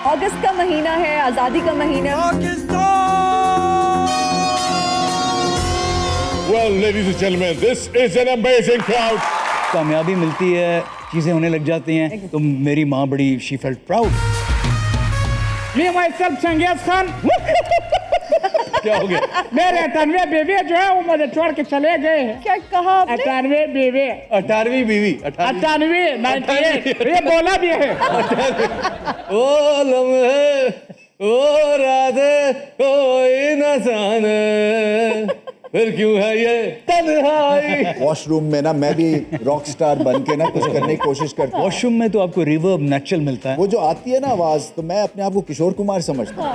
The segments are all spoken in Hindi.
अगस्त का महीना है, आजादी का महीना। Well, ladies and gentlemen, this is an amazing crowd. कामयाबी मिलती है, चीजें होने लग जाती हैं, तो मेरी माँ बड़ी she felt proud. Me myself Genghis Khan. क्या हो गया? मेरे 98 बीवी जो है वो मुझे छोड़ के चले गए हैं। क्या कहा आपने? 98 बीवी। 18वीं बीवी। 98 98 ये बोला भी है। ओ लम्हे, ओ राधे, कोई न जाने, फिर क्यों है ये तन्हाई। वॉशरूम में ना मैं भी रॉक स्टार बन के ना कुछ करने की कोशिश करता हूँ। वॉशरूम में तो आपको रिवर्ब नेचुरल मिलता है। वो जो आती है ना आवाज, तो मैं अपने आप को किशोर कुमार समझता हूँ।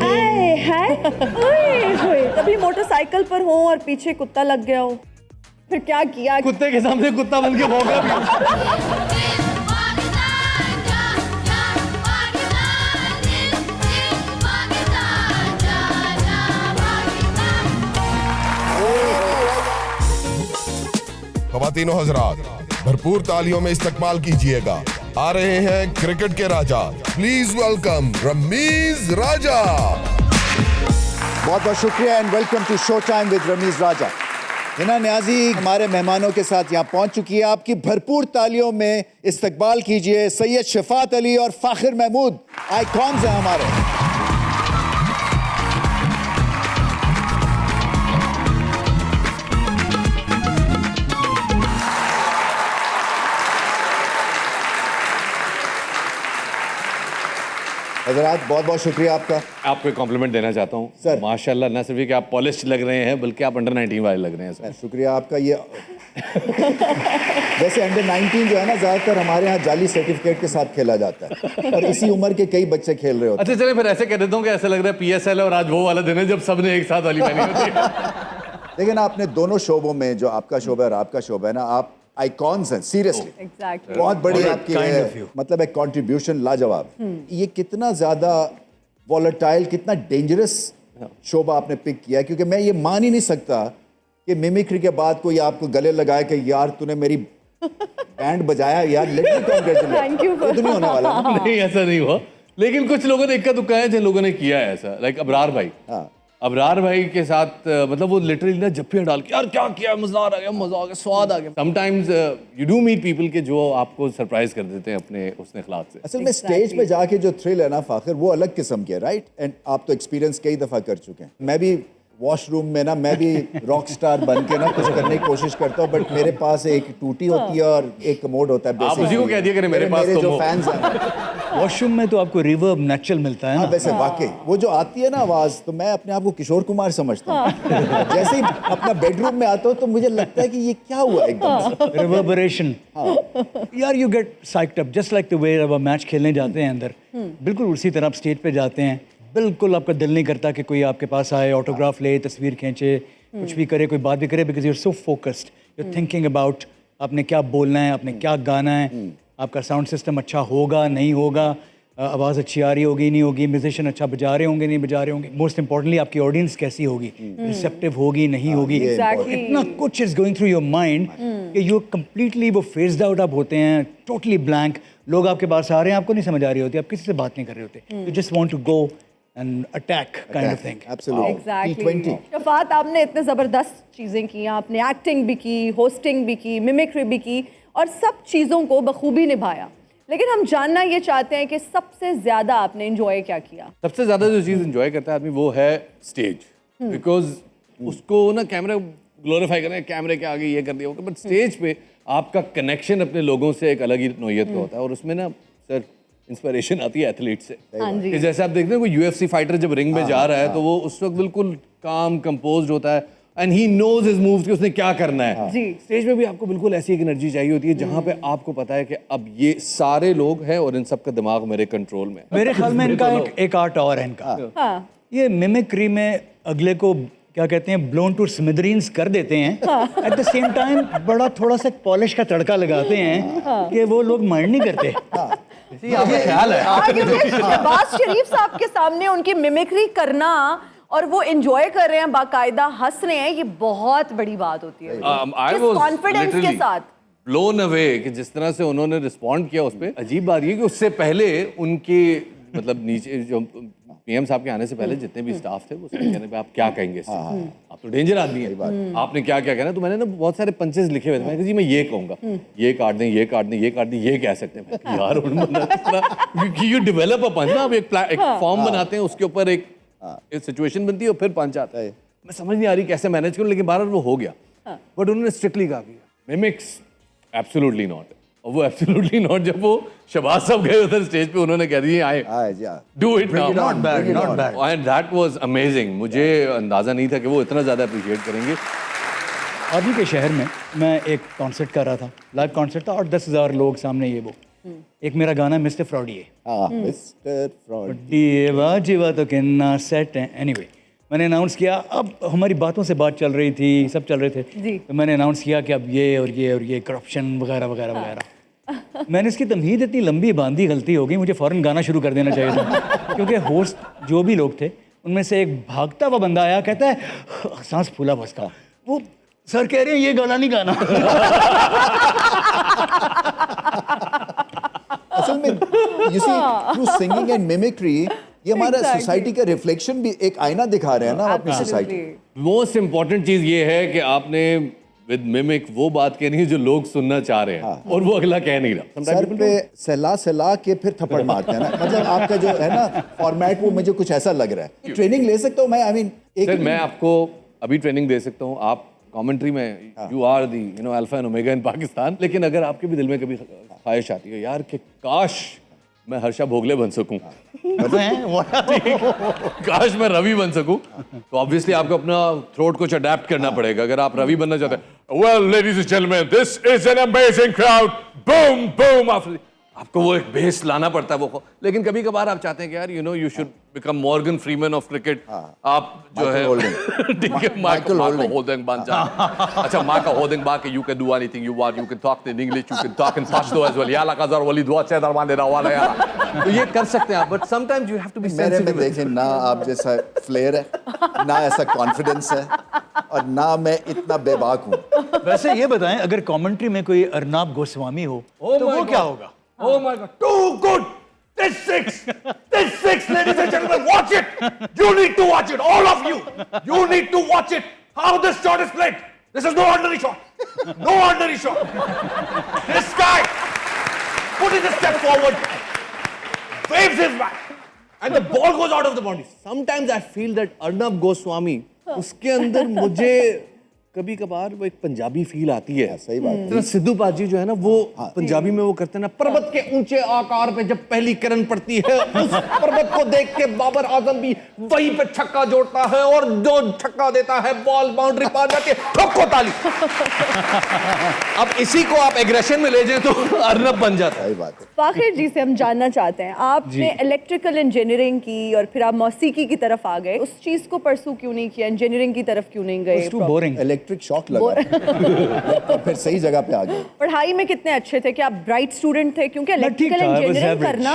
आए हाय, ओए होए, तभी मोटरसाइकिल पर हो और पीछे कुत्ता लग गया हो, फिर क्या किया? कुत्ते के सामने कुत्ता बन के भौंका भी। ख़वातीनो हज़रात, भरपूर तालियों में इस्तकबाल कीजिएगा। आ रहे हैं क्रिकेट के राजा, प्लीज वेलकम रमीज राजा। बहुत बहुत शुक्रिया and welcome to show time with Ramiz Raja. Hina Niazi हमारे मेहमानों के साथ यहाँ पहुंच चुकी है। आपकी भरपूर तालियों में इस्तकबाल कीजिए सैयद शफात अली और फाखिर महमूद, आइकॉन्स हैं हमारे। हज़रात बहुत बहुत शुक्रिया आपका। आपको एक कॉम्प्लीमेंट देना चाहता हूँ सर। माशाल्लाह, ना सिर्फ कि आप पॉलिश लग रहे हैं बल्कि आप अंडर 19 वाले लग रहे हैं सर। शुक्रिया आपका। ये वैसे अंडर 19 जो है ना ज़्यादातर हमारे यहाँ जाली सर्टिफिकेट के साथ खेला जाता है और इसी उम्र के कई बच्चे खेल रहे होते हैं। अच्छा चले फिर ऐसे कह देता हूँ कि ऐसा लग रहा है PSL है और आज वो वाला दिन है जब सबने एक साथ वाली पहनी होती है। लेकिन आपने दोनों शोबों में, जो आपका शोबा है और आपका शोबा है ना, आप आइकॉन्स हैं सीरियसली। Exactly. बहुत बड़ी आपकी kind है, of you. मतलब एक कंट्रीब्यूशन लाजवाब। ये कितना ज़्यादा वॉलेटाइल, कितना डेंजरस शोबा आपने पिक किया, क्योंकि मैं ये मान ही नहीं सकता कि मिमिक्री के बाद कोई आपको गले लगाए कि यार तूने मेरी बैंड बजाया यार, Thank you for- तो नहीं होने वाला ना। नहीं ऐसा नहीं हुआ, लेकिन कुछ लोगों ने इक्का दुक्का है जिन लोगों ने किया है ऐसा। लाइक अबरार भाई, हाँ। अबरार भाई के साथ मतलब वो लिटरली ना जप्पियां डाल के यार क्या किया, मजा आ गया, मजा आ गया, स्वाद आ गया। Sometimes you do meet people के जो आपको सरप्राइज कर देते हैं अपने उस इखलाक से। असल में स्टेज पे जाके जो थ्रिल है ना फाखिर, वो अलग किस्म के, राइट? एंड आप तो एक्सपीरियंस कई दफ़ा कर चुके हैं। मैं भी वॉशरूम में ना मैं भी रॉक स्टार बन के ना कुछ करने की कोशिश करता हूँ, बट मेरे पास एक टूटी होती है और एक कमोड होता है। आप उसी को कह दिया करें मेरे पास तो जो वो। फैंस हैं। वॉशरूम में तो आपको रिवर्ब नेचुरल मिलता है हाँ, ना। वैसे वाकई वो जो आती है ना आवाज, तो मैं अपने आप को किशोर कुमार समझता हूँ। जैसे ही अपना बेडरूम में आता हूँ तो मुझे लगता है कि ये क्या हुआ एकदम से। रिवर्बरेशन। यार you get psyched up just like the way अब मैच खेलने जाते हैं अंदर, बिल्कुल उसी तरह आप स्टेज पे जाते हैं, बिल्कुल आपका दिल नहीं करता कि कोई आपके पास आए, ऑटोग्राफ ले, तस्वीर खींचे, कुछ भी करे, कोई बात भी करे, because you are so focused, you are thinking about आपने क्या बोलना है, आपने क्या गाना है, आपका साउंड सिस्टम अच्छा होगा नहीं होगा, आवाज़ अच्छी आ रही होगी नहीं होगी, म्यूजिशियन अच्छा बजा रहे होंगे नहीं बजा रहे होंगे, मोस्ट इंपॉर्टेंटली आपकी ऑडियंस कैसी होगी, रिसेप्टिव होगी नहीं होगी, Exactly. इतना कुछ is going through your mind कि यू कम्प्लीटली वो फेस्ड आउट आप होते हैं, टोटली ब्लैंक। लोग आपके पास आ रहे हैं, आपको नहीं समझ आ रही होती, आप किसी से बात नहीं कर रहे होते, you just want to go and attack kind of thing. Absolutely. Exactly. T20. Shafaat, आपने इतने ज़बरदस्त चीज़ें की, आपने एक्टिंग भी की, होस्टिंग भी की, मिमिक्री भी की और सब चीज़ों को बखूबी निभाया, लेकिन हम जानना ये चाहते हैं कि सबसे ज़्यादा आपने इंजॉय क्या किया? सबसे ज्यादा जो चीज एंजॉय करता है आदमी वो है स्टेज, बिकॉज उसको ना कैमरा ग्लोरीफाई करें, कैमरे के आगे ये कर दिया होगा, बट स्टेज पे आपका कनेक्शन अपने लोगों से एक अलग ही नोयत का होता है और उसमें ना सर इंस्पिरेशन आती है एथलीट से। हाँ जी। कि जैसे आप देखते हैं कोई UFC फाइटर जब रिंग में जा रहा है तो वो उस वक्त बिल्कुल काम कंपोज्ड होता है and he knows his moves कि उसने क्या करना है। जी। स्टेज पे भी आपको बिल्कुल ऐसी एक एनर्जी चाहिए होती है जहाँ पे आपको पता है कि अब ये सारे लोग हैं और इन सबका दिमाग मेरे कंट्रोल में है। मेरे ख्याल में इनका एक आर्ट और है इनका, हाँ, ये मिमिक्री में अगले को क्या कहते हैं ब्लोन टू स्मिदरीन्स कर देते हैं, एट द सेम टाइम बड़ा थोड़ा सा पॉलिश का तड़का लगाते हैं कि वो लोग माइंड नहीं करते। आपका ख्याल है क्योंकि शहबाज शरीफ साहब के सामने उनकी मिमिक्री करना और वो एंजॉय कर रहे हैं, बाकायदा हंस रहे हैं, ये बहुत बड़ी बात होती है। I इस was कॉन्फिडेंस के literally साथ blown away कि जिस तरह से उन्होंने रिस्पॉन्ड किया उस पर। अजीब बात ये कि उससे पहले उनके मतलब नीचे जो पीएम साहब के आने से पहले जितने भी स्टाफ थे वो सब कहने पे आप क्या कहेंगे इससे? आप तो डेंजर आदमी है, आपने क्या क्या कहना। तो मैंने ना बहुत सारे पंचेस लिखे हुए थे, मैं कहा जी मैं ये कहूंगा, ये काट दें, ये काट दें, ये काट दें, ये कह सकते हैं। मैं कहा, यार यू डेवलप अ पंच ना, आप एक फॉर्म बनाते हैं, उसके ऊपर एक सिचुएशन बनती है और फिर पंच आता है। मैं समझ नहीं आ रही कैसे मैनेज करूं, लेकिन बार वो हो गया। बट उन्होंने स्ट्रिक्टली कहा कि मिमिक्स एब्सोल्युटली नॉट। और वो एब्सोल्युटली नॉट, जब वो शहबाज साहब गए उधर स्टेज पे, उन्होंने कह दिया आए do it now, Not bad, not bad. And that was amazing. मुझे अंदाजा नहीं था कि वो इतना ज्यादा अप्रिशिएट करेंगे। आप ही के शहर में मैं एक कॉन्सर्ट कर रहा था, लाइव कॉन्सर्ट था, और 10,000 लोग सामने ये वो। एक मेरा गाना मिस्टर फ्रॉडिए, मिस्टर फ्रॉड जीवा जीवा तो किन्ना सेट है। एनीवे मैंने अनाउंस किया, अब हमारी बातों से बात चल रही थी, सब चल रहे थे, जी। तो मैंने अनाउंस किया कि अब ये और ये और ये करप्शन वगैरह वगैरह वगैरह। मैंने इसकी तमहीद इतनी लंबी बांधी, गलती हो गई, मुझे फ़ौरन गाना शुरू कर देना चाहिए था। क्योंकि होस्ट जो भी लोग थे उनमें से एक भागता हुआ बंदा आया, कहता है सांस फूला बस का, वो सर कह रहे हैं ये गाना नहीं गाना। असल में you see through singing and mimicry ये हमारा Exactly. सोसाइटी का रिफ्लेक्शन भी एक आईना दिखा रहे हैं ना अपनी सोसाइटी। Absolutely. मोस्ट इंपॉर्टेंट चीज ये है कि आपने विद मिमिक वो बात कहनी है जो लोग सुनना चाह रहे हैं, और वो अगला कह नहीं रहा। सर पे सहला के फिर थप्पड़ मारते हैं ना, मतलब आपका जो है ना फॉर्मेट, वो मुझे कुछ ऐसा लग रहा है। ट्रेनिंग ले सकता हूँ मैं, आई मीन सर मैं आपको अभी ट्रेनिंग दे सकता हूँ। आप कमेंट्री में you are the alpha and omega in Pakistan, लेकिन अगर आपके भी दिल में कभी ख्वाहिश आती है यार कि काश मैं हर्षा भोगले बन सकूं, काश मैं रवि बन सकूं, तो ऑब्वियसली आपको अपना थ्रोट कुछ अडेप्ट करना पड़ेगा। अगर आप रवि बनना चाहते हैं, well ladies and gentleman this is an amazing crowd, boom boom, आपको वो एक बेस लाना पड़ता है वो। लेकिन कभी कभार आप चाहते हैं कि यार you should become Morgan Freeman of cricket. आप जो है ठीक है, माइकल होल्डिंग बन जा। अच्छा माइकल होल्डिंग बाकी, you can do anything you want, you can talk in English, you can talk in Pashto as well, या लकाज़र वली दुआ चेदर वाले रवाले यार, तो ये कर सकते हैं आप। But sometimes you have to be मेरे में सेंसिटिव। देखें ना आप जैसा फ्लेयर है, ना ऐसा कॉन्फिडेंस है, और ना मैं इतना बेबाक हूँ। वैसे ये बताएं, अगर कमेंट्री में कोई अर्नाब गोस्वामी हो तो वो क्या होगा? Oh my God! Too good. This six, ladies and gentlemen, watch it. You need to watch it, all of you. You need to watch it. How this shot is played. This is no ordinary shot. No ordinary shot. This guy putting a step forward, waves his back, and the ball goes out of the body. Sometimes I feel that Arnab Goswami, उसके अंदर मुझे कभी कभार वो एक पंजाबी फील आती है। सही बात है। तो सिद्धू पाजी जो है ना, वो पंजाबी में वो करते हैं ना, पर्वत के ऊंचे आकार पे जब पहली किरण पड़ती है, उस पर्वत को देख के बाबर आजम भी वहीं पे छक्का जोड़ता है, और जो छक्का देता है बॉल बाउंड्री पार जाती है, ठोको ताली। अब इसी को आप एग्रेशन में ले जाए तो अर्नब बन जाता है। सही बात है। फाखिर जी से हम जानना चाहते हैं, आपने इलेक्ट्रिकल इंजीनियरिंग की और फिर आप मौसीकी की तरफ आ गए, उस चीज को परसू क्यों नहीं किया, इंजीनियरिंग की तरफ क्यों नहीं गए? Too boring. इलेक्ट्रिक शॉक लगा फिर सही जगह पे आ गए। पढ़ाई में कितने अच्छे थे? क्या आप ब्राइट स्टूडेंट थे? क्योंकि इलेक्ट्रिकल इंजीनियरिंग करना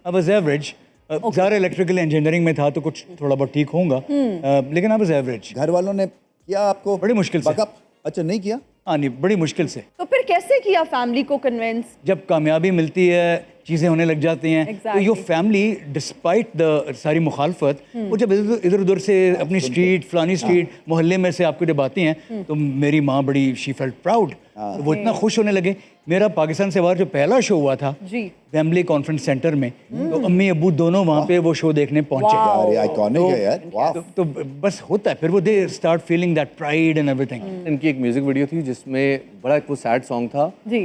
आई वाज एवरेज। ज़्यादा इलेक्ट्रिकल इंजीनियरिंग में था तो कुछ थोड़ा बहुत ठीक होगा, लेकिन आई वाज एवरेज। घर वालों ने किया आपको बड़ी मुश्किल से। backup? अच्छा नहीं किया। हाँ नहीं, बड़ी मुश्किल से। तो फिर कैसे किया फैमिली को कन्विंस? जब कामयाबी मिलती है, चीज़ें होने लग जाती हैं, तो Exactly. Your family despite the सारी मुखालफत, वो जब इधर उधर से अपनी स्ट्रीट, फलानी स्ट्रीट, मोहल्ले में से आपको जब आती हैं, तो मेरी माँ बड़ी शी फेल्ट प्राउड, तो वो इतना खुश होने लगे। मेरा पाकिस्तान से बाहर जो पहला शो हुआ था जी वेम्बली कॉन्फ्रेंस सेंटर में, तो अम्मी अब्बू दोनों वहाँ पे वो शो देखने पहुंचे। Wow. यार ये आइकॉनिक है यार। वाह। तो बस होता है, फिर वो they start feeling that pride and everything. इनकी एक म्यूजिक वीडियो थी जिसमें बड़ा एक वो सैड सॉन्ग था, जी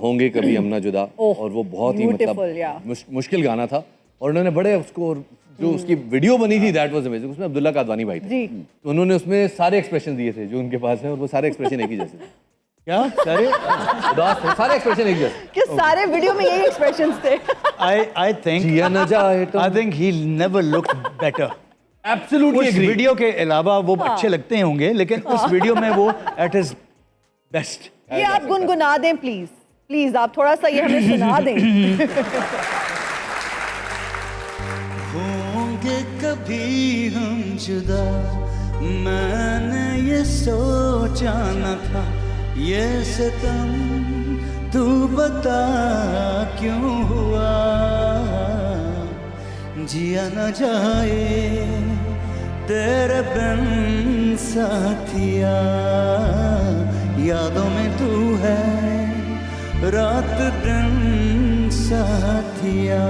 होंगे कभी हम ना जुदा, और वो बहुत ही beautiful, yeah. मतलब मुश्किल गाना था, और उन्होंने बड़े उसको जो उसकी वीडियो बनी थी दैट वाज अमेजिंग। उसमें अब्दुल्ला कादवानी भाई थे, जी तो उन्होंने उसमें सारे एक्सप्रेशन दिए थे जो उनके पास है, और वो सारे एक्सप्रेशन एक ही जैसे थे। क्या सारे उदास थे, सारे एक्सप्रेशन एक जैसे। कि सारे वीडियो में यही एक्सप्रेशंस थे। आई थिंक जिया न जाए तो I think he never look better. Absolutely उस एग्री। वीडियो के अलावा वो अच्छे लगते होंगे, लेकिन उस वीडियो में वो एट हिज बेस्ट। ये आप गुनगुना दें प्लीज, प्लीज आप थोड़ा सा ये हमें सुना दें। होंगे कभी हम जुदा, मैंने ये सोचा न था ये सितम, तू बता क्यों हुआ। जिया न जाए तेरे बिन साथिया, यादों में तू है रात दिन साथिया।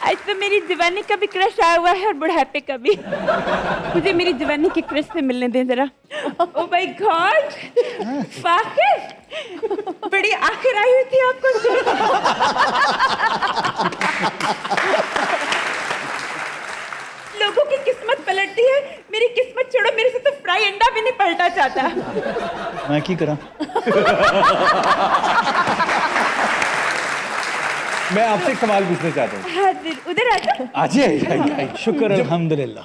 आज तो मेरी दीवानी का भी क्रश आया हुआ है और बुढ़ापे का भी। मुझे मेरी दीवानी के क्रश से मिलने दें जरा। ओ माय गॉड, फाखिर, बड़ी आखिर आई हुई थी आपको। लोगों की किस्मत पलटती है, मेरी किस्मत छोड़ो, मेरे से तो फ्राई अंडा भी नहीं पलटा चाहता। मैं की करा। मैं आपसे एक सवाल पूछना चाहता हूँ। हाजिर, उधर आजा। आइए। शुक्र अल्हम्दुलिल्लाह।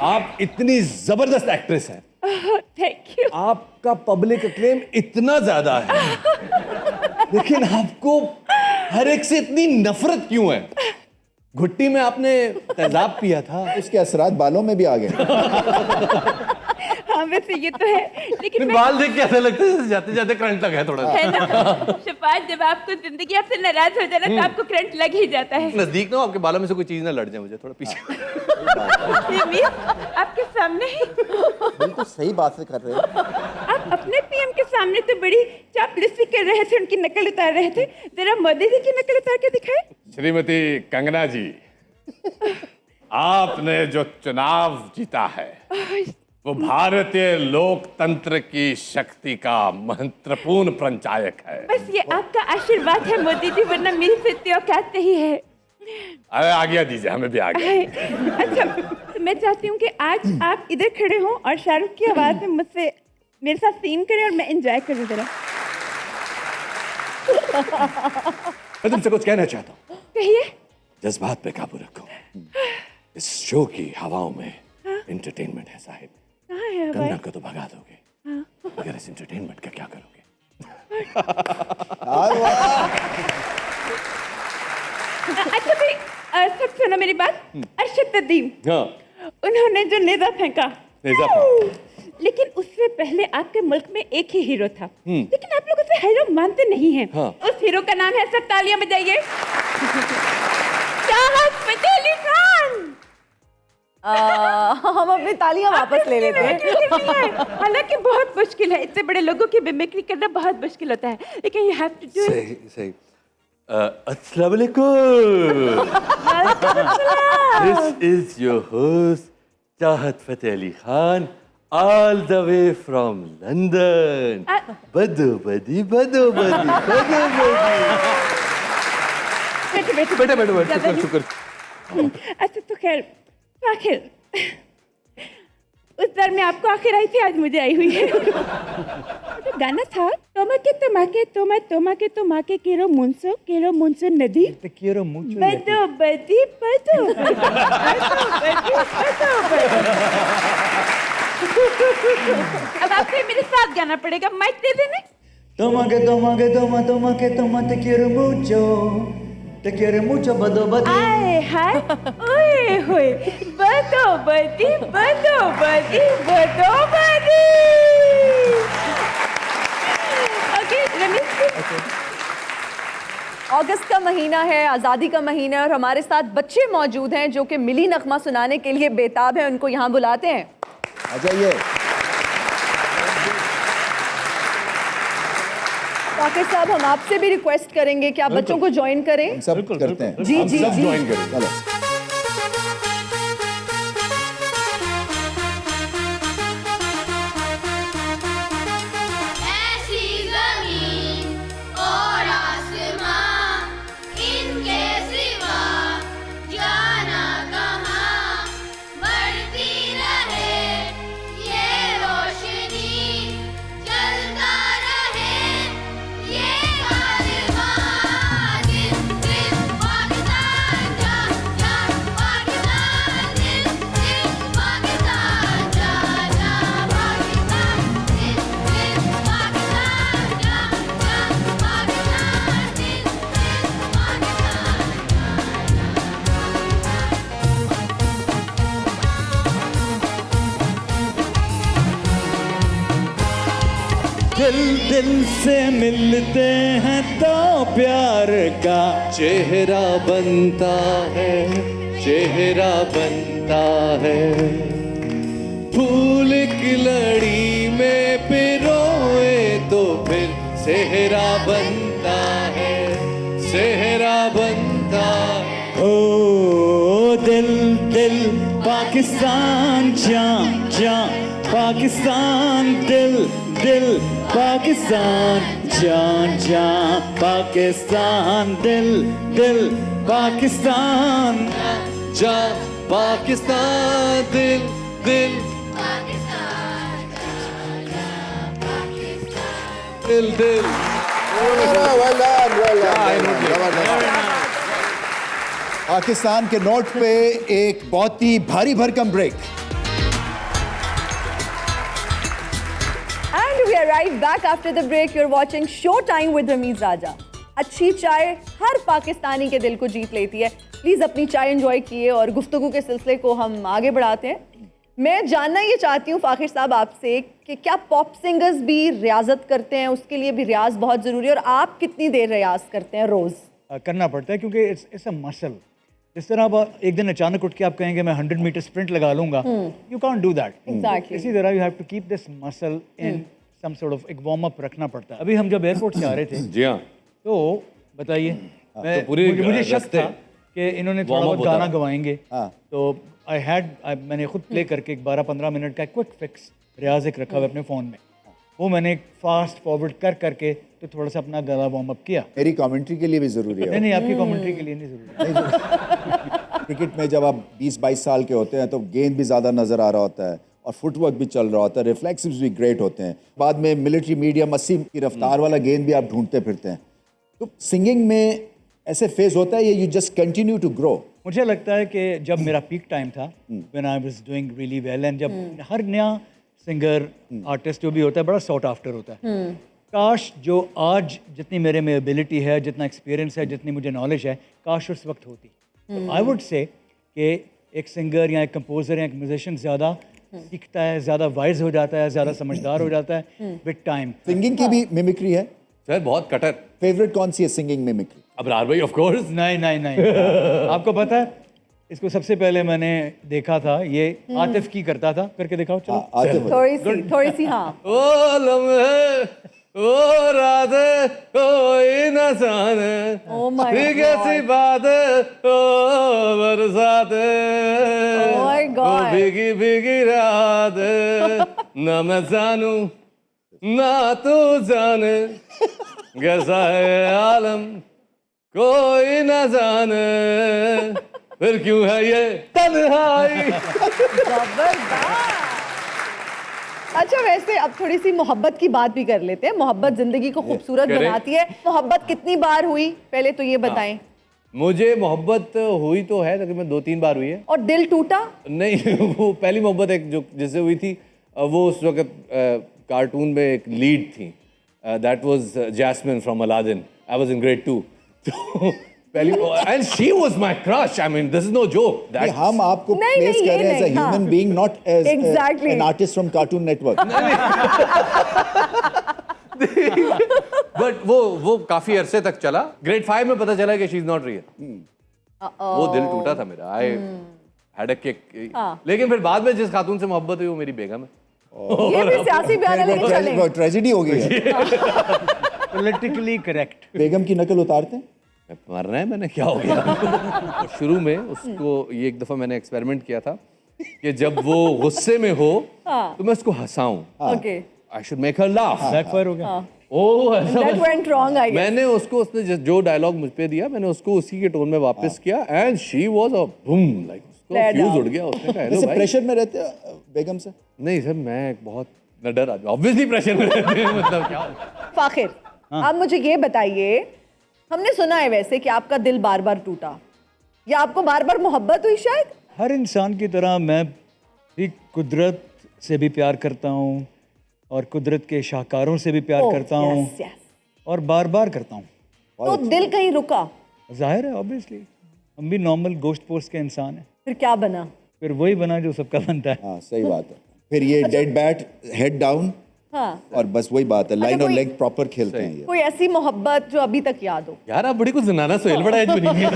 आप इतनी जबरदस्त एक्ट्रेस हैं, थैंक यू। आपका पब्लिक एक्लेम इतना ज्यादा है, लेकिन आपको हर एक से इतनी नफरत क्यों है? घुट्टी में आपने तेजाब पिया था, उसके असरात बालों में भी आ गए। हाँ वैसे ये तो है, लेकिन मैं बाल देख के ऐसा लगता है जाते जाते करंट लगा है थोड़ा सा। है ना शफात, जब आपको जिंदगी आपसे नाराज हो जाए ना तो आपको करंट लग ही जाता है। नजदीक ना हो, आपके बालों में से कोई चीज ना लड़ जाए, मुझे थोड़ा पीछे। ये मीर, आपके सामने ही बिल्कुल सही बात से कर रहे हैं। आप अपने पीएम के सामने तो बड़ी चापलूसी कर रहे थे, उनकी नकल उतार रहे थे। जरा मोदी जी की नकल उतार के दिखाए। श्रीमती कंगना जी, आपने जो चुनाव जीता है वो भारतीय लोकतंत्र की शक्ति का महत्वपूर्ण प्रचायक है। बस ये आपका आशीर्वाद है मोदी जी, वरना मेरी से इतनी औकात नहीं है। अरे आज्ञा दीजिए, हमें भी आज्ञा। अच्छा, तो मैं चाहती हूँ कि आज आप इधर खड़े हों और शाहरुख की आवाज में मुझसे मेरे साथ सीन करें और मैं एंजॉय करूँ जरा। मैं तुमसे कुछ कहना चाहता हूँ। कहिए। जज्बात पे काबू रखो। इस शो की हवाओं में एंटरटेनमेंट है साहिब। कहाँ है कंगना हवाएं? को तो भगा दोगे, मगर इस एंटरटेनमेंट का क्या करोगे? अच्छा भाई, सच सुनो मेरी बात। अरशद नदीम, हाँ, उन्होंने जो नेजा फेंका, नेज़ा फेंका। लेकिन उससे पहले आपके मुल्क में एक ही हीरो था, लेकिन आप लोग उसे हीरो मानते नहीं हैं। हाँ। उस हीरो का नाम है, सब तालियां बजाइए, चाहत फतेह अली खान। हम अपनी तालियां वापस ले लेते हैं। हालांकि बहुत मुश्किल है, इतने बड़े लोगों की मिमिक्री करना बहुत मुश्किल होता है, लेकिन you have to do it. सही सही। अस्सलाम वालेकुम। This is your host चाहत Fateh Ali Khan, all the way from London. बदो बदी बदो बदी बदो बदी। बैठो बैठो ज़्यादा शुक्र नहीं। शुक्र। अच्छा तो खैर, आखिर उस दर में आपको आखिर आई थी, आज मुझे आई हुई है। तो गाना था, तोमाके तोमाके तोमाके केरो मुंसो नदी, Te quiero mucho. बदो बदी बदो बदी, बदो बदी। अब आपको मेरे साथ गाना पड़ेगा, माइक दे देने। Te quiero mucho, बदो बदी। आए हाय, ओए होए, बदो बदी बदो बदी बदो बदी। ओके रमेश, अगस्त का महीना है, आज़ादी का महीना है और हमारे साथ बच्चे मौजूद हैं जो कि मिली नगमा सुनाने के लिए बेताब हैं। उनको यहाँ बुलाते हैं। आ जाइए। फाकिर साहब, हम आपसे भी रिक्वेस्ट करेंगे कि आप बच्चों को ज्वाइन करें। हम सब करते हैं। जी जी सब जी। ज्वाइन करें। चलो। ऐसी ज़मीन और आसमां, इनके सिवा जाना कहाँ, बढ़ती रहे ये रोशनी, जलता रहे ये आसमां, दिल से मिलते हैं तो प्यार का चेहरा बनता है, चेहरा बनता है। फूल की लड़ी में पिरोए तो फिर सेहरा बनता है, सेहरा बनता है। ओ दिल दिल पाकिस्तान जान जान पाकिस्तान दिल दिल पाकिस्तान जान जान पाकिस्तान दिल दिल पाकिस्तान जा पाकिस्तान दिल दिल दिल दिल। पाकिस्तान के नोट पे एक बहुत ही भारी भरकम break. And we are right back after the break. You're watching Showtime with Ramiz Raja. अच्छी चाय हर पाकिस्तानी के दिल को जीत लेती है। प्लीज़ अपनी चाय एंजॉय किए और गुफ्तगू के सिलसिले को हम आगे बढ़ाते हैं। मैं जानना ये चाहती हूँ फ़ाखिर साहब आपसे कि क्या पॉप सिंगर्स भी रियाजत करते हैं? उसके लिए भी रियाज बहुत ज़रूरी है और आप कितनी देर रियाज करते हैं रोज़? करना पड़ता है क्योंकि इट्स अ मसल। जिस तरह आप एक दिन अचानक उठ के आप कहेंगे मैं 100 मीटर स्प्रिंट लगा लूंगा, you can't do that. Exactly. इसी तरह you have to keep this muscle in some sort of एक वार्म अप रखना पड़ता है। अभी हम जब एयरपोर्ट से आ रहे थे जी हाँ, तो बताइए तो पूरी मुझे शक रास्ते था कि इन्होंने थोड़ा warm up बहुत होता गाना है। गवाएंगे, तो मैंने खुद प्ले करके एक 12-15 मिनट का क्विक फिक्स रियाज एक रखा हुआ अपने फ़ोन में, वो मैंने फास्ट फॉरवर्ड कर करके तो थोड़ा सा अपना गला वार्म अप किया। मेरी कमेंट्री के लिए भी ज़रूरी है। नहीं आपकी कमेंट्री के लिए नहीं ज़रूरी। क्रिकेट में जब आप 20-22 साल के होते हैं तो गेंद भी ज़्यादा नज़र आ रहा होता है और फुटवर्क भी चल रहा होता है, रिफ्लेक्सिव्स भी ग्रेट होते हैं। बाद में मिलिट्री मीडियम 80 की रफ्तार वाला गेंद भी आप ढूंढते फिरते हैं। तो सिंगिंग में ऐसे फेज होता है या you just continue to grow? मुझे लगता है कि जब मेरा पीक टाइम था, when I was doing really well, and जब हर नया सिंगर आर्टिस्ट जो भी होता है बड़ा सॉट आफ्टर होता है। काश जो आज जितनी मेरे में एबिलिटी है, जितना एक्सपीरियंस है, जितनी मुझे नॉलेज है, काश उस वक्त होती। तो आई वुड से कि एक सिंगर या एक कंपोजर या एक म्यूजिशियन ज़्यादा सीखता है, ज़्यादा वाइज हो जाता है, ज़्यादा समझदार हो जाता है विद टाइम। सिंगिंग की भी मिमिक्री है? सर बहुत कटर। फेवरेट कौन सी है सिंगिंग मिमिक्री? अबरार भाई ऑफ कोर्स। नहीं आपको पता है इसको सबसे पहले मैंने देखा था, ये आतिफ की करता था, करके दिखाओ चलो। आतिफ थोड़ी सी हाँ। ओ लम्हे ओ रात कोई न जाने Oh my कैसी बात ओ बरसात Oh my ओ God. भीगी भीगी रात न मैं जानू ना तू जाने कैसा है आलम कोई न जाने फिर क्यों है ये तन्हाई। अच्छा वैसे अब थोड़ी सी मोहब्बत की बात भी कर लेते हैं। मोहब्बत जिंदगी को खूबसूरत करें। बनाती है। मोहब्बत कितनी बार हुई पहले तो ये बताएं। मुझे मोहब्बत हुई तो है तकरीबन 2-3 बार हुई है। और दिल टूटा? नहीं वो पहली मोहब्बत एक जो जिससे हुई थी वो उस वक्त कार्टून में एक लीड थी, that was Jasmine from Aladdin. I was in grade 2 तो पहली and she was my crush. I mean this is no joke that हम आपको नहीं, प्लेस नहीं, कर ये रहे हैं एज अ नहीं, हाँ। Human being, not as Exactly. An artist from Cartoon Network. But वो काफी अरसे तक चला। ग्रेड 5 में पता चला कि शी इज नॉट रियल। वो दिल टूटा था मेरा। I had a kick. लेकिन फिर बाद में जिस खातून से मोहब्बत हुई वो मेरी बेगम है। ये भी सियासी बयान लेके चलें। ट्रेजेडी हो गई है। Politically correct. बेगम की नकल उतारते हैं? मरना है मैंने, क्या हो गया। शुरू में उसको ये एक दफा मैंने एक्सपेरिमेंट किया था कि जब वो गुस्से में हो तो मैं उसको हंसाऊं। Okay. I should make her laugh. Backfire हो गया। ओह ऐसा That went wrong, I guess. मैंने उसको उसने जो डायलॉग मुझ पे दिया मैंने उसको उसी के टोन में वापस किया and she was a boom like उसको Let फ्यूज down. उड़ गया। उसने कहा हेलो जैसे भाई। प्रेशर में रहते हो बेगम से? नहीं सर मैं एक बहुत नडर आदमी ऑब्वियसली प्रेशर में रहते हैं मतलब क्या। फाखिर आप मुझे ये बताइए, हमने सुना है वैसे कि आपका दिल बार बार टूटा या आपको बार बार मोहब्बत हुई शायद? हर इंसान की तरह मैं भी कुदरत से भी प्यार करता हूँ और कुदरत के शाहकारों से भी प्यार Oh, करता हूँ yes, yes. और बार बार करता हूँ। तो दिल कहीं रुका? जाहिर है ऑब्वियसली हम भी नॉर्मल गोश्त पोस्ट के इंसान हैं। फिर क्या बना? फिर वही बना जो सबका बनता है। हाँ सही बात है। फिर ये डेड बैट हेड डाउन हाँ और बस वही बात है, लाइन और कोई- लेग प्रॉपर खेलते हैं ये। कोई ऐसी मोहब्बत जो अभी तक याद हो? यार आप बड़ी कुछ जनाना सोहेल बड़ा एज बनी है।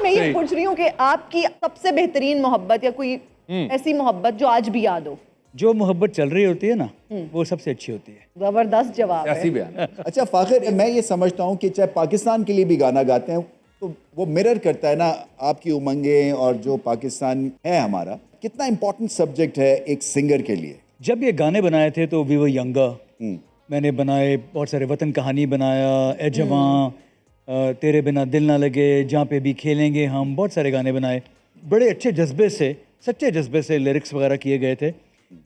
मैं ये पूछ रही हूँ कि आपकी सबसे बेहतरीन मोहब्बत या कोई ऐसी मोहब्बत जो आज भी याद हो? जो मोहब्बत चल रही होती है ना वो सबसे अच्छी होती है। जबरदस्त जवाब ऐसी है। बयान। अच्छा फाखिर, मैं ये समझता हूँ कि चाहे पाकिस्तान के लिए भी गाना गाते हैं तो वो मिरर करता है ना आपकी उमंगें और जो पाकिस्तान है हमारा, कितना इम्पोर्टेंट सब्जेक्ट है एक सिंगर के लिए। जब ये गाने बनाए थे तो वी वर यंगर, मैंने बनाए बहुत सारे, वतन कहानी बनाया, ए जवां, तेरे बिना दिल ना लगे, जहाँ पे भी खेलेंगे हम, बहुत सारे गाने बनाए। बड़े अच्छे जज्बे से, सच्चे जज्बे से लिरिक्स वगैरह किए गए थे।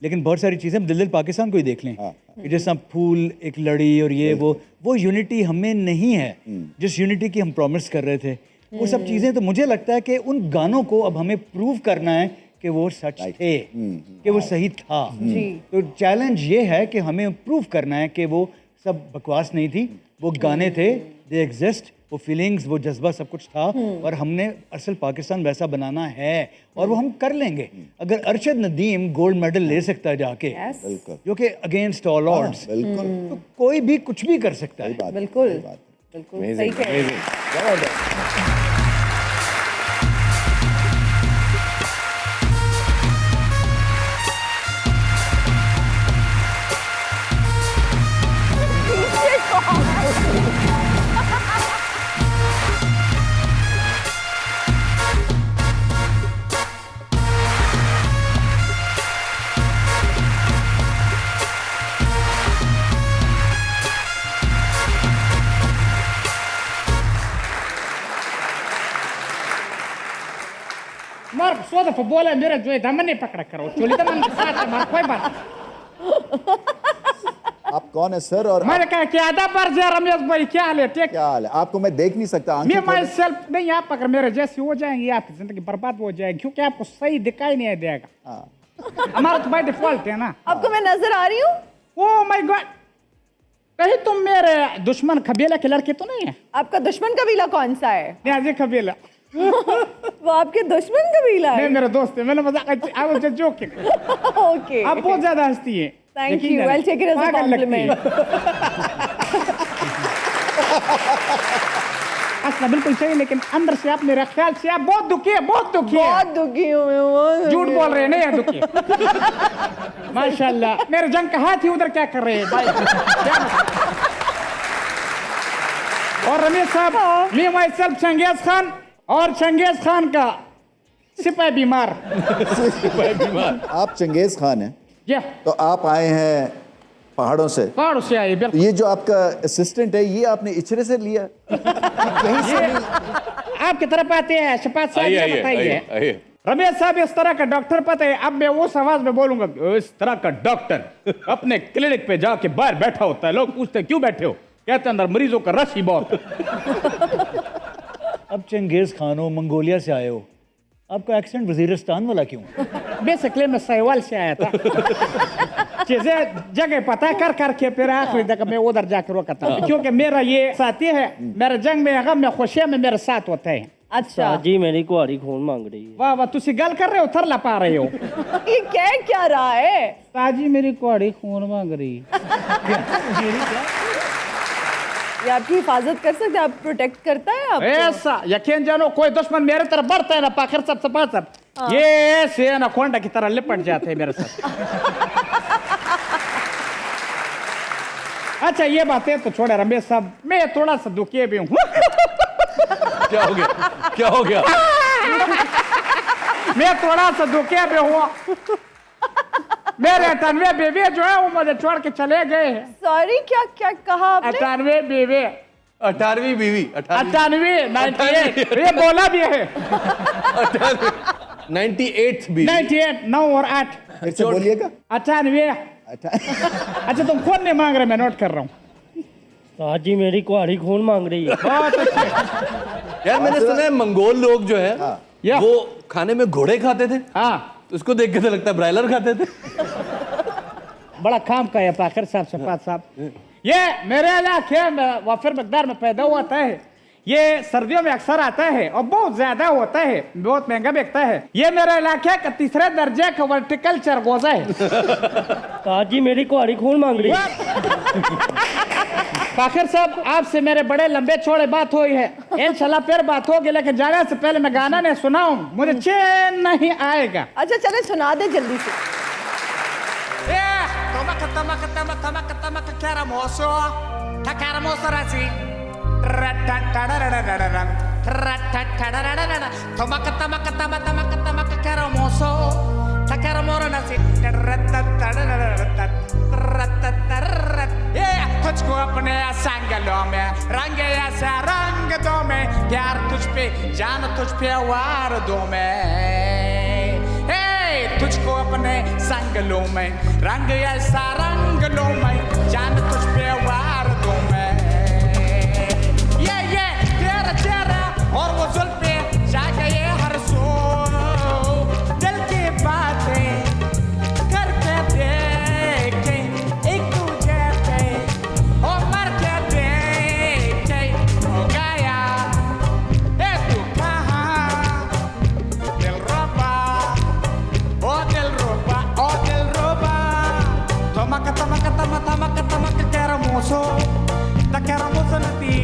लेकिन बहुत सारी चीज़ें दिल दिल पाकिस्तान को ही देख लें कि जैसा फूल, एक लड़ी और ये वो यूनिटी हमें नहीं है जिस यूनिटी की हम प्रॉमिस कर रहे थे। वो सब चीज़ें, तो मुझे लगता है कि उन गानों को अब हमें प्रूव करना है कि वो सच थे, कि वो सही था। तो चैलेंज ये है कि हमें प्रूव करना है कि वो सब बकवास नहीं थी, वो गाने थे, दे एग्जिस्ट, वो फीलिंग्स, वो जज्बा सब कुछ था और हमने असल पाकिस्तान वैसा बनाना है और वो हम कर लेंगे। अगर अरशद नदीम गोल्ड मेडल ले सकता है जाके, जो कि अगेंस्ट ऑल ऑड्स, तो कोई भी कुछ भी कर सकता है। बिल्कुल बिल्कुल सही कह रहे हैं। मार सो दफा बोला मेरा जो है दम नहीं पकड़ा करो, चोली तो मन साथ है, मार कोई बात। आप कौन है सर? और मैंने कहा क्या आधा पर जा रमेश भाई, क्या हाल है? ठीक। क्या हाल है? आपको मैं देख नहीं सकता, आंखें मैं खोले। माई सेल्फ नहीं, आप अगर मेरे जैसी हो जाएंगे आपकी जिंदगी बर्बाद हो जाएगी, क्योंकि आपको सही दिखाई नहीं देगा। हमारा तो बाय डिफॉल्ट है ना। आपको मैं नजर आ रही हूँ? ओह माय गॉड, कहीं तुम मेरे दुश्मन कबीला के लड़के तो नहीं है? आपका दुश्मन कबीला कौन सा है? न्याजी कबीला। वो आपके दुश्मन कबीला नहीं, है? मेरा दोस्त है, मैंने मजाक, I was just joking. Okay, आप बहुत ज्यादा हंसती हैं। Thank you, I take it as a compliment. हंसना बिल्कुल सही, लेकिन अंदर से आप, मेरा ख्याल से आप बहुत दुखी है, बहुत दुखी है। बहुत दुखी हूँ मैं, बहुत झूठ बोल रहे हैं, नहीं है दुखी। माशाल्लाह, मेरे जंग का हाथ ही उधर क्या कर रहे हैं भाई? और रमेश साहब, मी माई सेल्फ चंगेज खान, और चंगेज खान का सिपाही बीमार। आप चंगेज खान हैं, या तो आप आए हैं पहाड़ों से। पहाड़ों से आए, तो बिल्कुल। ये जो आपका असिस्टेंट है, ये आपने इचरे से लिया? कहीं से नहीं? आपकी तरफ आते हैं शफात साहब, आइए, ये बताइए। आइए। रमेश साहब इस तरह का डॉक्टर पता है, अब मैं उस आवाज में बोलूंगा, इस तरह का डॉक्टर अपने क्लिनिक पे जाके बाहर बैठा होता है, लोग पूछते हैं क्यों बैठे हो, कहते हैं अंदर मरीजों का रश ही बहुत। अब चंगेज खान हो, मंगोलिया से आए हो, आपका एक्सेंट वजीरिस्तान वाला क्यों? बेसिकली मैं साहिवाल से आया था। चीजें जगह पता कर करके फिर आखिरी तक मैं उधर जाकर रोका था, क्योंकि मेरा ये साथी है, मेरे जंग में, गम में, खुशियां में मेरे साथ होता है। अच्छा जी, मेरी कुआरी खून मांग रही है। वाह वाह, तुसी गल कर रहे हो, थर लपा रहे हो। ये कह क्या रहा है? ताजी मेरी कुआरी खून मांग रही है। ये आपकी हिफाजत कर सकते हैं, आप प्रोटेक्ट करता है आपको? ऐसा यकीन जानो, कोई दुश्मन मेरे तरफ बढ़ता है ना, पाखिर सब सपा सब, ये ऐसे एनाकोंडा की तरह लिपट जाते हैं मेरे साथ। अच्छा ये बातें तो छोड़े रमेश साहब, मैं थोड़ा सा दुखी भी हूँ। क्या हो गया? क्या हो गया? मैं थोड़ा सा दुखी भी हुआ, मेरे 98 बीवी जो है वो मुझे छोड़ के चले गए हैं। सॉरी, क्या क्या कहा आपने? 98 बीवी, 18वीं बीवी, 98, 98, ये बोला भी है। 98th बीवी। 98, 9 और 8, फिर से बोलिएगा। 98। अच्छा तुम कौन नहीं मांग रहे, मैं नोट कर रहा हूँ। ताजी मेरी कुआरी खून मांग रही है। बहुत अच्छे। यार मैंने सुना है मंगोल लोग जो है वो खाने में घोड़े खाते थे। हाँ, उसको देख के तो लगता है ब्रायलर खाते थे। बड़ा काम का है पाखिर साहब, शफात साहब। ये मेरे इलाके में वाफिर मकदार में पैदा हुआ है। ये सर्दियों में अक्सर आता है और बहुत ज्यादा होता है, बहुत महंगा बिकता है। ये मेरे इलाके का तीसरे दर्जे का वर्टिकल्चर गोजा है। उस्ताद जी मेरी कुआरी खून मांग रही है। फाखिर साहब, आपसे मेरे बड़े लंबे चौड़े बात हुई है, इंशाल्लाह फिर बात होगी, लेकिन जाने से पहले मैं गाना नहीं सुनाऊं, मुझे चैन नहीं आएगा। अच्छा चले सुना दे जल्दी से। तुझको अपने संगलों में रंग ऐसा रंग दो मैं, प्यार तुझ पे जान तुझ पे वार दो मैं। तुझको अपने संगलों में रंग ऐसा रंग लो मैं, जान तुझ पे वार दो मैं। ये तेरा चेहरा और वो जुल्फे जाके ये हर सो दिल की बातें करके देखे एक दूजे पे और मर के देखे हो गया। तू कहाँ दिल रोबा ओ दिल रोबा ओ दिल रोबा, tomaka tomaka tomaka tomaka tomaka caramoso da caramoso na ti।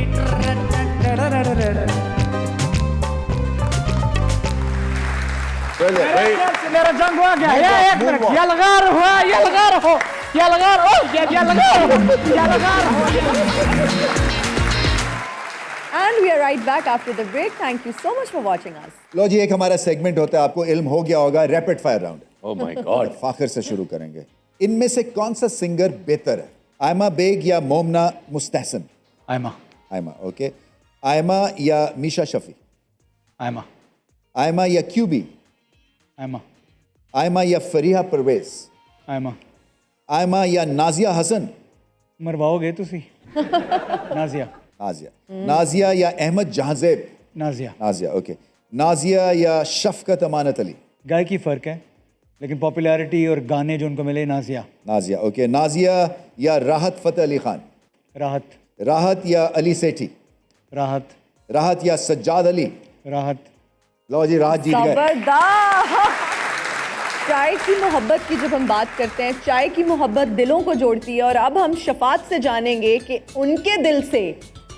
मेरा जंग हो गया। ये एक मिनट, ये लगा रहो, ये लगा रहो, ये लगा रहो, ये लगा रहो, ये लगा रहो। And we are right back after the break. Thank you so much for watching us. लो जी, एक हमारा सेगमेंट होता है, आपको इल्म हो गया होगा, rapid fire round. Oh my God. Fakhir से शुरू करेंगे। इनमें से कौन सा सिंगर बेहतर है, आयमा बेग या मोमना मुस्तहसन? आयमा। आयमा, ओके। आयमा या मीशा शफी? आयमा। आयमा या क्यूबी? आयमा। आयमा या फरीहा परवेज? आयमा। आयमा या नाजिया हसन? मरवाओगे तुसी। नाजिया। नाजिया। नाजिया या अहमद जहाजेब? नाजिया। नाजिया, ओके। नाजिया या शफकत अमानत अली? गायकी फ़र्क है, लेकिन पॉपुलैरिटी और गाने जो उनको मिले, नाजिया। नाजिया, ओके। नाजिया या राहत फ़तेह अली खान? राहत। राहत या अली सेठी? राहत। राहत या सज्जाद अली? राहत। लो जी, राहत जीत गए। जबरदस्त। चाय की मोहब्बत की जब हम बात करते हैं, चाय की मोहब्बत दिलों को जोड़ती है, और अब हम शफात से जानेंगे कि उनके दिल से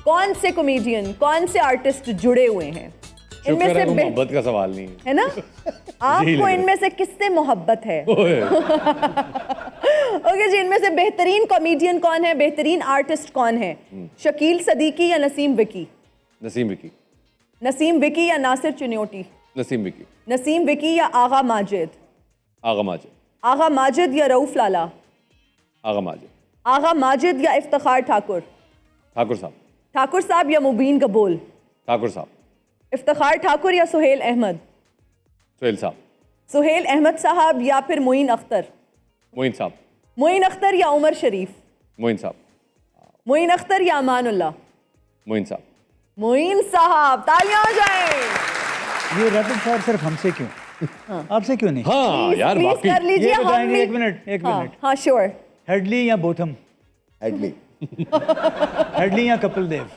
कौन से कॉमेडियन, कौन से आर्टिस्ट जुड़े हुए हैं। इनमें से मोहब्बत का सवाल नहीं है ना, आपको इनमें से किससे मोहब्बत है? ओके जी, इनमें से बेहतरीन कॉमेडियन कौन है, बेहतरीन आर्टिस्ट कौन है? शकील सदीकी या नसीम विकी? नसीम विकी। नसीम विकी या नासिर चिन्योटी? नसीम विकी। नसीम विकी या आगा माजिद? आगा माजिद। आगा माजिद या रऊफ लाला? आगा माजिद। आगा माजिद या इफ्तिखार ठाकुर? ठाकुर साहब। ठाकुर साहब या मुबीन कबूल? ठाकुर साहब। इफ्तिखार ठाकुर या सुहेल अहमद? सुहेल साहब। सुहेल अहमद साहब या फिर मोइन अख्तर? मोइन साहब। मोइन अख्तर या उमर शरीफ? मोइन साहब। मोइन अख्तर या अमानुल्लाह? मोइन साहब। मोइन साहब, तालियां हो जाए। ये रैपिड फायर सिर्फ हमसे क्यों, आपसे क्यों नहीं? हाँ यार, प्लीज वाकई। कर लीजिए। ये हम बताएंगे, भी- एक मिनट, एक हाँ, मिनट। हाँ श्योर। हेडली या बोथम? हेडली। हेडली या कपिल देव?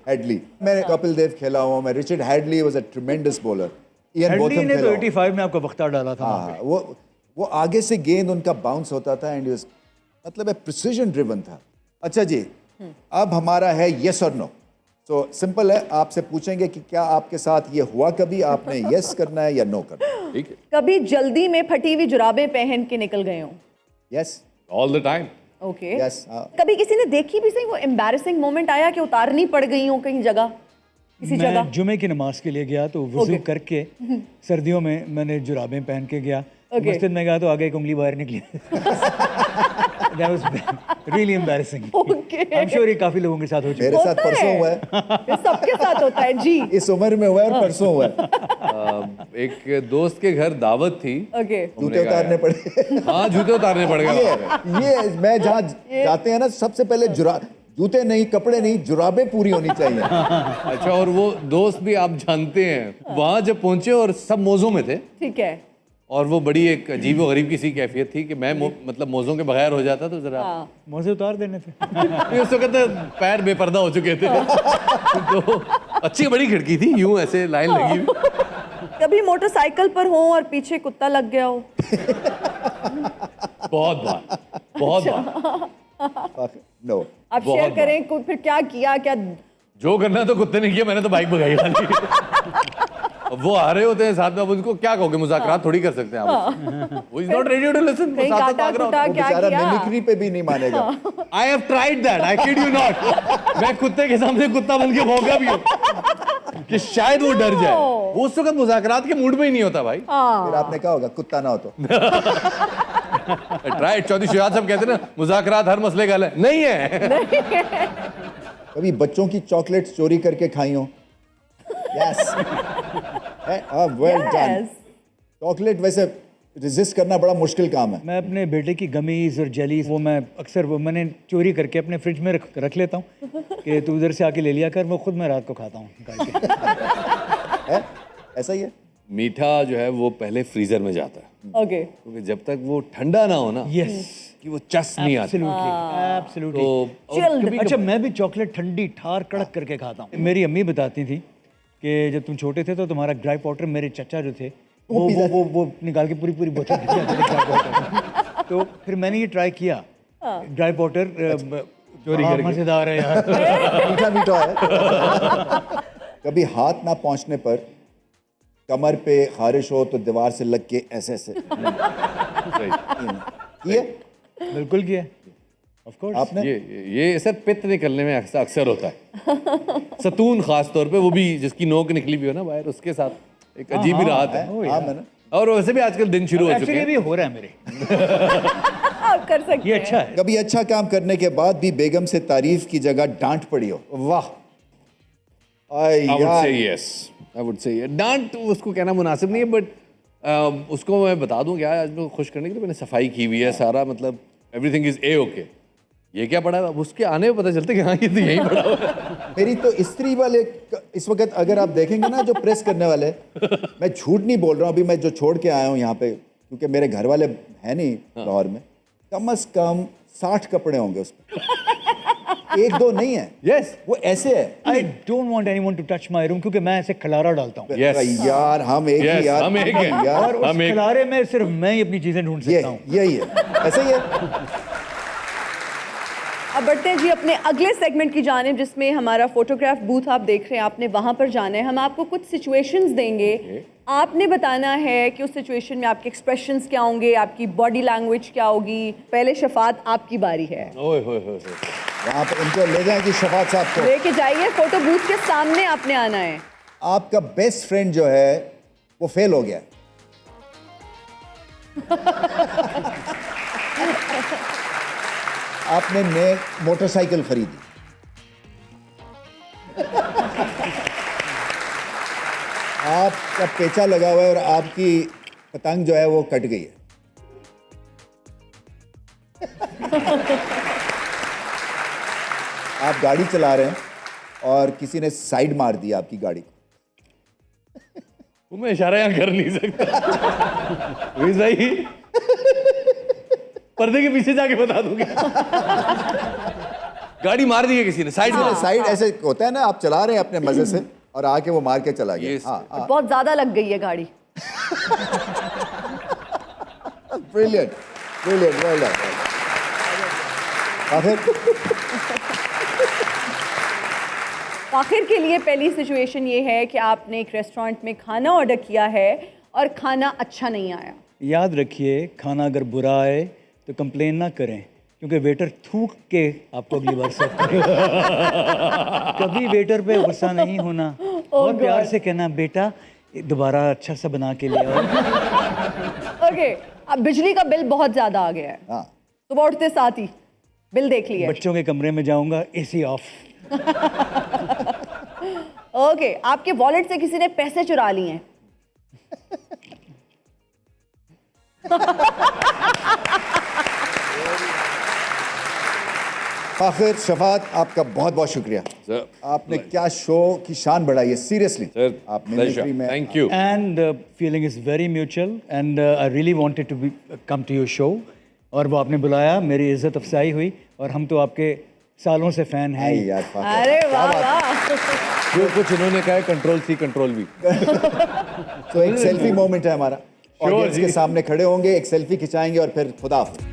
हेडली। मैं कपिल देव खेला हूँ, मैं Richard Hadlee was a tremendous bowler. Ian Hadlee Botham ने खेला तो हूँ। 85 में आपको वक्ता डाला था। हाँ, वो आगे से गेंद उनका बाउंस होता था एंड मतलब प्रिसीजन ड्रिवन था। अच्छा जी, अब हमारा है यस और नो। सो सिंपल है, आपसे पूछेंगे कि क्या आपके साथ ये हुआ कभी, आपने यस करना है या नो करना है। ठीक है। कभी जल्दी में फटी हुई जुराबें पहन के निकल गए हो? Yes. All the time. Okay. Yes. कभी किसी ने देखी भी सही वो एम्बैरेसिंग मोमेंट आया कि उतारनी पड़ गई हो कहीं जगह, किसी मैं जगह? जुमे की नमाज के लिए गया तो वजू करके सर्दियों में मैंने जुराबें पहन के गया। मस्जिद में गया तो आगे एक उंगली बाहर निकली। That was really embarrassing. Okay. I'm sure ये काफी लोगों के साथ हो चुका मेरे है। साथ परसों हुआ है, ये सबके साथ होता है जी। इस उम्र में हुआ है और परसों हुआ है। एक दोस्त के घर दावत थी। ओके। जूते उतारने पड़े। हाँ, जूते उतारने पड़ गए। ये मैं जहाँ जाते हैं ना, सबसे पहले जूते नहीं, कपड़े नहीं, जुराबें पूरी होनी चाहिए। अच्छा, और वो दोस्त भी आप जानते हैं, वहाँ जब पहुंचे और सब मौजों में थे, ठीक है। और वो बड़ी एक अजीब व गरीब किसी कैफियत थी कि मैं मतलब मोज़ों के बगैर हो जाता तो जरा मोजे उतार देने थे। नहीं, उस वक्त पैर बेपर्दा हो चुके थे तो अच्छी बड़ी खिड़की थी, यूं ऐसे लाइन लगी हुई। कभी मोटरसाइकिल पर हो और पीछे कुत्ता लग गया हो? बहुत बार नो आप बहुत शेयर करें फिर क्या किया, क्या जो करना तो कुत्ते ने किया, मैंने तो बाइक भगाई खाली। अब वो आ रहे होते हैं साथ में, अब उनको क्या कहोगे, मुज़ाकरात थोड़ी कर सकते हैं आप। वो is not ready to listen. कहीं काटा कुटा क्या बेचारा किया? मिमिक्री पे भी नहीं मानेगा। I have tried that, I kid you not. मैं कुत्ते के सामने कुत्ता बन के भौंका भी हूं कि शायद वो डर जाए। वो उस वक्त मुज़ाकरात के मूड में ही नहीं होता भाई। फिर आपने कहा होगा कुत्ता ना हो तो। राइट, चौधरी शिवराज साहब कहते हैं ना, मुज़ाकरात हर मसले का हल है। नहीं है। कभी बच्चों की चॉकलेट्स चोरी करके खाई हो? Yes, well done. चॉकलेट वैसे रेजिस्ट करना बड़ा मुश्किल काम है। मैं अपने बेटे की गमीज और जेलीज वो मैं अक्सर वो मैंने चोरी करके अपने फ्रिज में रख लेता हूँ कि तू उधर से आके ले लिया कर, वो खुद मैं रात को खाता हूँ निकाल के। ऐसा ही है। मीठा जो है वो पहले फ्रीजर में जाता है, ओके, क्योंकि जब तक वो ठंडा ना हो ना, यस, कि वो चस नहीं आता। एब्सोल्युटली। तो चिल्ड। अच्छा, मैं भी चॉकलेट ठंडी ठार कड़क करके खाता हूँ। मेरी अम्मी बताती थी कि जब तुम छोटे थे तो तुम्हारा ड्राई पाउडर, मेरे चचा जो थे वो निकाल के पूरी बोतल पी जाते थे ड्राई पाउडर। तो फिर मैंने ये ट्राई किया, ड्राई पाउडर चोरी करके। मजेदार है यार। मीठा मीठा है। कभी हाथ ना पहुंचने पर कमर पे खारिश हो तो दीवार से लग के ऐसे ये बिल्कुल किया, ऑफ कोर्स। आपने ये सर पित्त निकलने में अक्सर होता है। सतून खास तौर पे, वो भी जिसकी नोक निकली भी हो ना बाहर, उसके साथ एक अजीब ही राहत है। हाँ मैंने और वैसे भी आजकल दिन शुरू हो चुके एक्चुअली हैं। भी हो रहा है मेरे। आप कर सकते ये हैं। अच्छा है। कभी अच्छा काम करने के बाद भी बेगम से तारीफ की जगह डांट पड़ी हो? वाह, आई I would यार, say yes. I would say yes. डांट उसको कहना मुनासिब नहीं है, बट उसको मैं बता दूं क्या, आज मैं खुश करने के लिए मैंने सफाई की हुई है सारा, मतलब एवरीथिंग इज ए ओके। ये क्या पड़ा है, अब उसके आने में पता चलता है कि हाँ ये तो यहीं पड़ा हुआ है। मेरी तो इस्त्री वाले इस वक्त अगर आप देखेंगे ना जो प्रेस करने वाले, मैं झूठ नहीं बोल रहा हूँ, अभी मैं जो छोड़ के आया हूँ यहाँ पे, क्योंकि मेरे घर वाले हैं नहीं लाहौर में, कम से कम 60 कपड़े होंगे उसमें, एक दो नहीं है। यस, वो ऐसे है। I don't want anyone to touch my room, क्योंकि मैं ऐसे खलारा डालता हूँ। यस यार हम एक Yes, ही यार, हम एक हैं। यार और उस हम एक- खलारे में सिर्फ मैं ही अपनी चीजें ढूंढ ये सकता हूँ। यही है, ऐसे ही है। अब बढ़ते हैं जी अपने अगले सेगमेंट की जानिब, जिसमें हमारा फोटोग्राफ बूथ आप देख रहे हैं, आपने वहाँ पर जाना है। हम आपको कुछ सिचुएशंस देंगे, आपने बताना है कि उस सिचुएशन में आपके एक्सप्रेशंस क्या होंगे, आपकी बॉडी लैंग्वेज क्या होगी। पहले शफात, आपकी बारी है। ओए होए होए। वहाँ पे इनको ले जाएं कि शफात साहब को। लेके जाइए, फोटो बूथ के सामने आपने आना है। आपका बेस्ट फ्रेंड जो है वो फेल हो गया। आपने नए मोटरसाइकिल खरीदी, आपका पेचा लगा हुआ है और आपकी पतंग जो है वो कट गई है। आप गाड़ी चला रहे हैं और किसी ने साइड मार दी आपकी गाड़ी को। वो मैं इशारा यहाँ कर नहीं सकता। वीज़ भाई पर्दे के पीछे जाके बता दूंगा। गाड़ी मार दी है किसी ने, साइड में। साइड ऐसे होता है ना, आप चला रहे हैं अपने मजे से और आके वो मार के चला गया। Yes. हाँ, बहुत ज्यादा लग गई है गाड़ी। Brilliant brilliant, well done. आखिर के लिए पहली सिचुएशन ये है कि आपने एक रेस्टोरेंट में खाना ऑर्डर किया है और खाना अच्छा नहीं आया। याद रखिए, खाना अगर बुरा आए तो कंप्लेन ना करें, क्योंकि वेटर थूक के आपको अगली बार सर्व करेगा। कभी वेटर पे गुस्सा नहीं होना, बहुत प्यार से कहना, बेटा दोबारा अच्छा सा बना के ले आओ। ओके, अब बिजली का बिल बहुत ज्यादा आ गया है। हाँ, सुबह उठते साथ ही बिल देख लिया। बच्चों के कमरे में जाऊंगा, एसी ऑफ। ओके, आपके वॉलेट से किसी ने पैसे चुरा लिए हैं। फाखिर, शफात, आपका बहुत बहुत शुक्रिया। Sir, आपने क्या शो की शान बढ़ाई है, सीरियसली। Sir, आप pleasure. मिमिक्री में Thank you. And the feeling is very mutual and I really wanted to come to your show और वो आपने बुलाया, मेरी इज्जत अफजाई हुई और हम तो आपके सालों से फ़ैन हैं आई ही। यार फाखिर, अरे क्या वाह बात है। वाह जो कुछ इन्होंने कहा है, कंट्रोल सी कंट्रोल भी। तो एक सेल्फी मोमेंट है हमारा, ऑडियंस जी। के सामने खड़े होंगे, एक सेल्फी खिंचाएंगे और फिर खुदा हाफिज़।